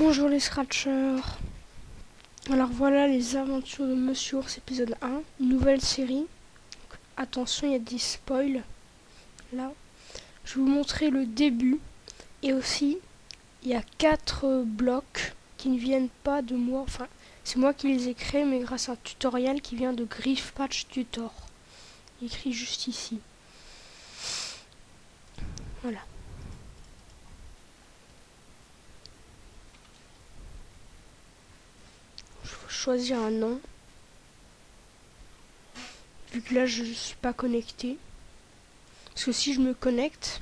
Bonjour les Scratchers. Alors voilà les aventures de Monsieur Ours épisode 1, une nouvelle série. Donc, attention, il y a des spoils. Là, je vais vous montrer le début. Et aussi, il y a 4 blocs qui ne viennent pas de moi. Enfin, c'est moi qui les ai créés, mais grâce à un tutoriel qui vient de Griffpatch Tutor. Écrit juste ici. Voilà. Choisir un nom, vu que là je ne suis pas connecté, parce que si je me connecte,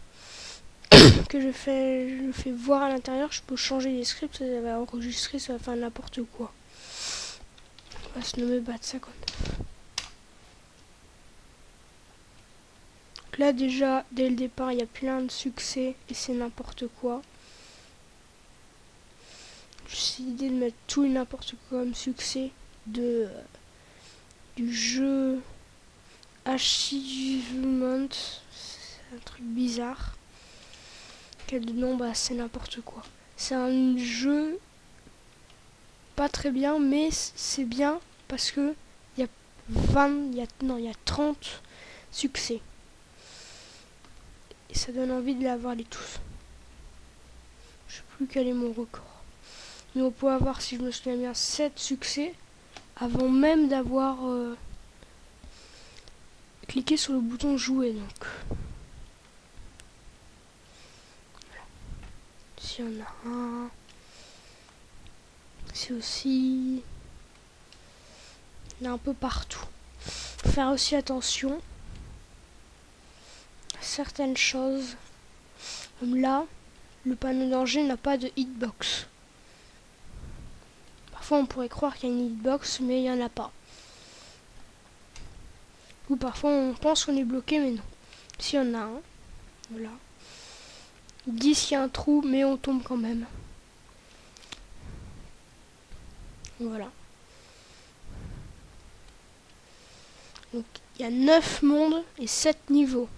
que je fais voir à l'intérieur, je peux changer les scripts, ça va enregistrer, ça va faire n'importe quoi. On va se nommer Bat59. Là déjà, dès le départ, il y a plein de succès et c'est n'importe quoi. J'ai l'idée de mettre tout et n'importe quoi comme succès du jeu Achievement, c'est un truc bizarre. Quel de nom, bah c'est n'importe quoi. C'est un jeu pas très bien, mais c'est bien parce que il y a 30 succès. Et ça donne envie de les avoir les tous. Je sais plus quel est mon record. Mais on peut avoir, si je me souviens bien, 7 succès avant même d'avoir cliqué sur le bouton jouer. Donc, voilà. S'il y en a un, c'est aussi, il y en a un peu partout. Faut faire aussi attention à certaines choses. Comme là, le panneau danger n'a pas de hitbox. Parfois on pourrait croire qu'il y a une hitbox, mais il n'y en a pas. Ou parfois on pense qu'on est bloqué, mais non. S'il y en a un, voilà. Ils disent qu'il y a un trou, mais on tombe quand même. Voilà. Donc il y a 9 mondes et 7 niveaux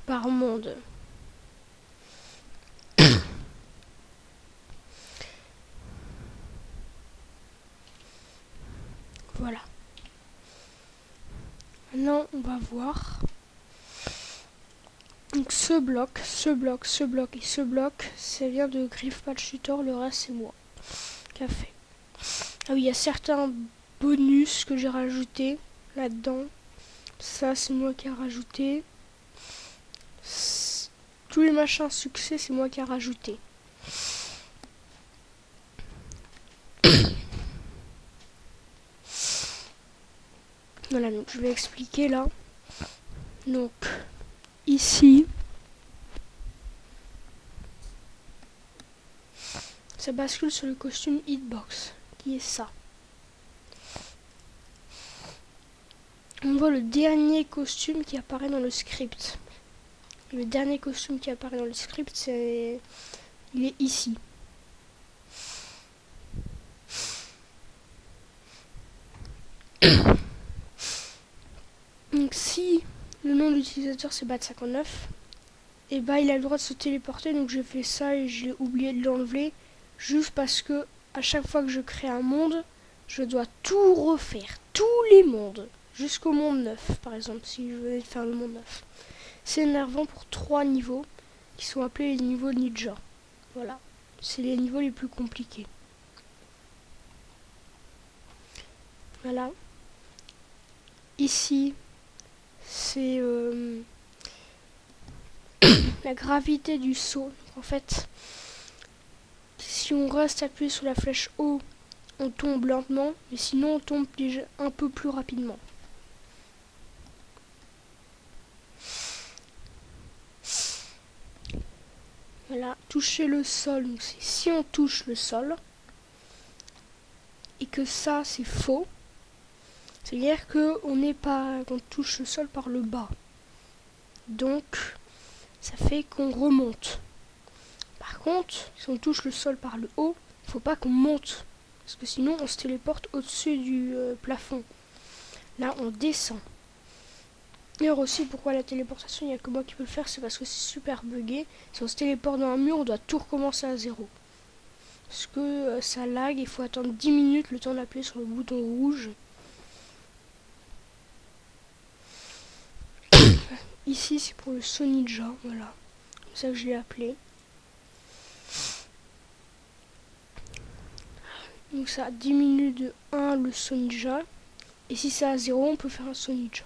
par monde. Voilà. Maintenant, on va voir. Donc ce bloc et ce bloc, ça vient de Griffpatch Tutor, le reste c'est moi qui a fait. Ah oui, il y a certains bonus que j'ai rajoutés là-dedans. Ça, c'est moi qui ai rajouté. Tous les machins succès, c'est moi qui ai rajouté. Voilà, donc je vais expliquer là. Donc, ici, ça bascule sur le costume Hitbox, qui est ça. On voit le dernier costume qui apparaît dans le script. Le dernier costume qui apparaît dans le script, il est ici. Donc si le nom de l'utilisateur c'est Bat59, et bah il a le droit de se téléporter, donc j'ai fait ça et j'ai oublié de l'enlever, juste parce que à chaque fois que je crée un monde, je dois tout refaire, tous les mondes, jusqu'au monde 9 par exemple, si je venais de faire le monde 9. C'est énervant pour 3 niveaux, qui sont appelés les niveaux ninja. Voilà, c'est les niveaux les plus compliqués. Voilà. Ici, c'est la gravité du saut. Donc, en fait, si on reste appuyé sur la flèche haut, on tombe lentement, mais sinon on tombe déjà un peu plus rapidement. Voilà, toucher le sol, donc c'est si on touche le sol, et que ça c'est faux, c'est-à-dire qu'on touche le sol par le bas. Donc, ça fait qu'on remonte. Par contre, si on touche le sol par le haut, il ne faut pas qu'on monte. Parce que sinon, on se téléporte au-dessus du plafond. Là, on descend. D'ailleurs aussi, pourquoi la téléportation, il n'y a que moi qui peux le faire, c'est parce que c'est super buggé. Si on se téléporte dans un mur, on doit tout recommencer à zéro. parce que ça lag, il faut attendre 10 minutes le temps d'appuyer sur le bouton rouge. Ici c'est pour le Sonija, voilà, comme ça que je l'ai appelé. Donc ça diminue de 1 le Sonija, et si c'est à 0 on peut faire un Sonija.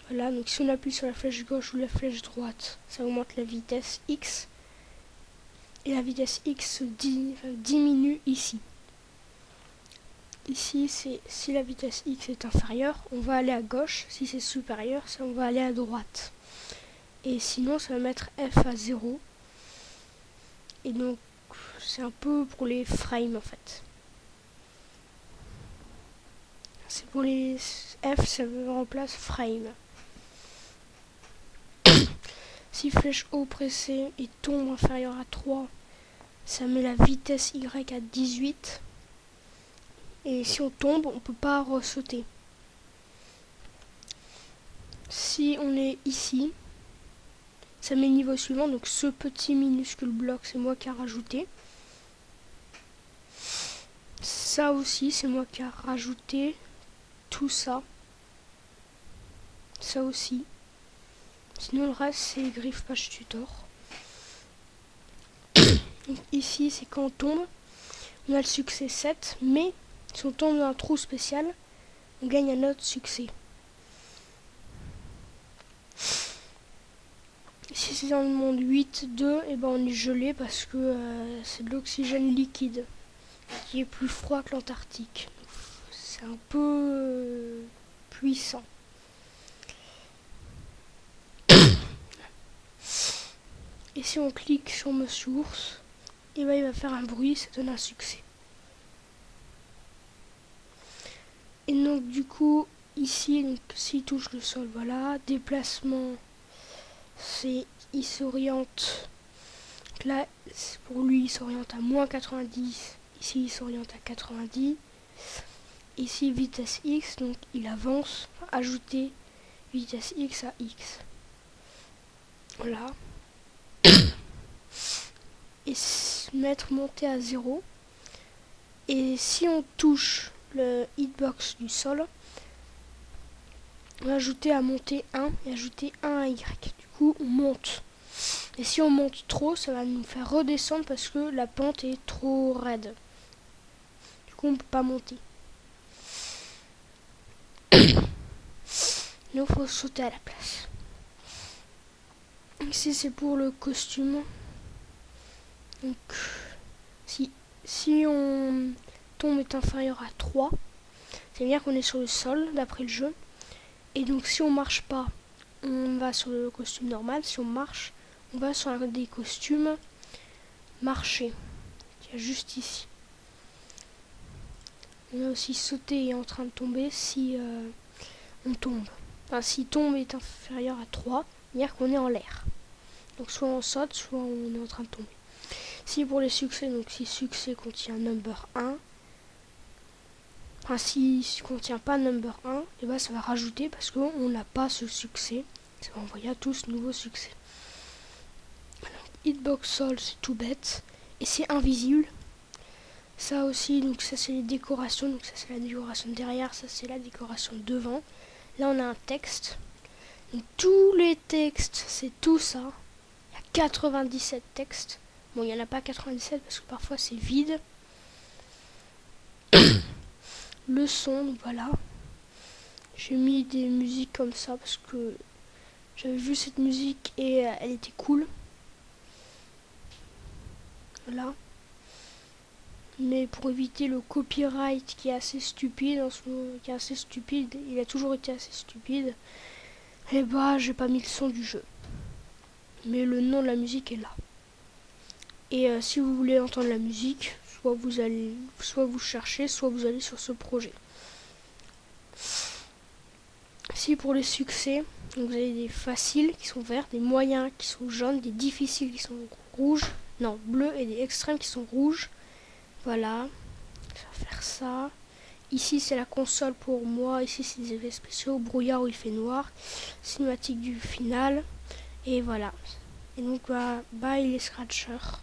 Voilà, donc si on appuie sur la flèche gauche ou la flèche droite, ça augmente la vitesse X. Et la vitesse X diminue ici. Ici, si la vitesse X est inférieure, on va aller à gauche. Si c'est supérieur, on va aller à droite. Et sinon, ça va mettre F à 0. Et donc, c'est un peu pour les frames en fait. C'est pour les F, ça remplace frame. Si flèche haut pressée et tombe inférieure à 3, ça met la vitesse Y à 18. Et si on tombe, on ne peut pas ressauter. Si on est ici, ça met le niveau suivant. Donc ce petit minuscule bloc, c'est moi qui ai rajouté. Ça aussi, c'est moi qui ai rajouté. Tout ça. Ça aussi. Sinon le reste, c'est griffe page tutor. Donc ici, c'est quand on tombe. On a le succès 7, mais si on tombe dans un trou spécial, on gagne un autre succès. Si c'est dans le monde 8.2, et ben on est gelé parce que c'est de l'oxygène liquide qui est plus froid que l'Antarctique. C'est un peu puissant. Et si on clique sur Monsieur Ours, et ben il va faire un bruit, ça donne un succès. Et donc du coup, ici, donc, s'il touche le sol, voilà, déplacement, c'est, il s'oriente, là, pour lui, il s'oriente à moins 90, ici, il s'oriente à 90, ici, vitesse X, donc il avance, ajouter vitesse X à X. Voilà. Et mettre monter à 0. Et si on touche le hitbox du sol, on va ajouter à monter 1 et ajouter 1 à Y. Du coup, on monte. Et si on monte trop, ça va nous faire redescendre parce que la pente est trop raide. Du coup, on ne peut pas monter. Donc, il faut sauter à la place. Ici, c'est pour le costume. Donc, si on tombe est inférieur à 3, c'est dire qu'on est sur le sol, d'après le jeu. Et donc, si on marche pas, on va sur le costume normal. Si on marche, on va sur un des costumes marcher, qui est juste ici. On a aussi sauter et en train de tomber si on tombe. Enfin, si tombe est inférieur à 3, c'est-à-dire qu'on est en l'air. Donc soit on saute, soit on est en train de tomber. Si pour les succès, donc si succès contient number 1, enfin si contient pas number 1, et ben ça va rajouter parce qu'on n'a pas ce succès. Ça va envoyer à tous nouveaux succès. Alors, hitbox sol, c'est tout bête. Et c'est invisible. Ça aussi, donc ça c'est les décorations. Donc ça c'est la décoration derrière, ça c'est la décoration devant. Là on a un texte. Donc tous les textes, c'est tout ça. Il y a 97 textes. Bon, il n'y en a pas 97 parce que parfois c'est vide. Le son, donc voilà. J'ai mis des musiques comme ça parce que j'avais vu cette musique et elle était cool. Voilà. Mais pour éviter le copyright qui est assez stupide, il a toujours été assez stupide, et bah j'ai pas mis le son du jeu. Mais le nom de la musique est là. Et si vous voulez entendre la musique, soit vous cherchez, soit vous allez sur ce projet. Si pour les succès, donc vous avez des faciles qui sont verts, des moyens qui sont jaunes, des difficiles qui sont rouges, non bleus, et des extrêmes qui sont rouges. Voilà, je vais faire ça. Ici c'est la console pour moi, ici c'est des effets spéciaux, brouillard où il fait noir, cinématique du final, et voilà. Et donc bye les scratchers.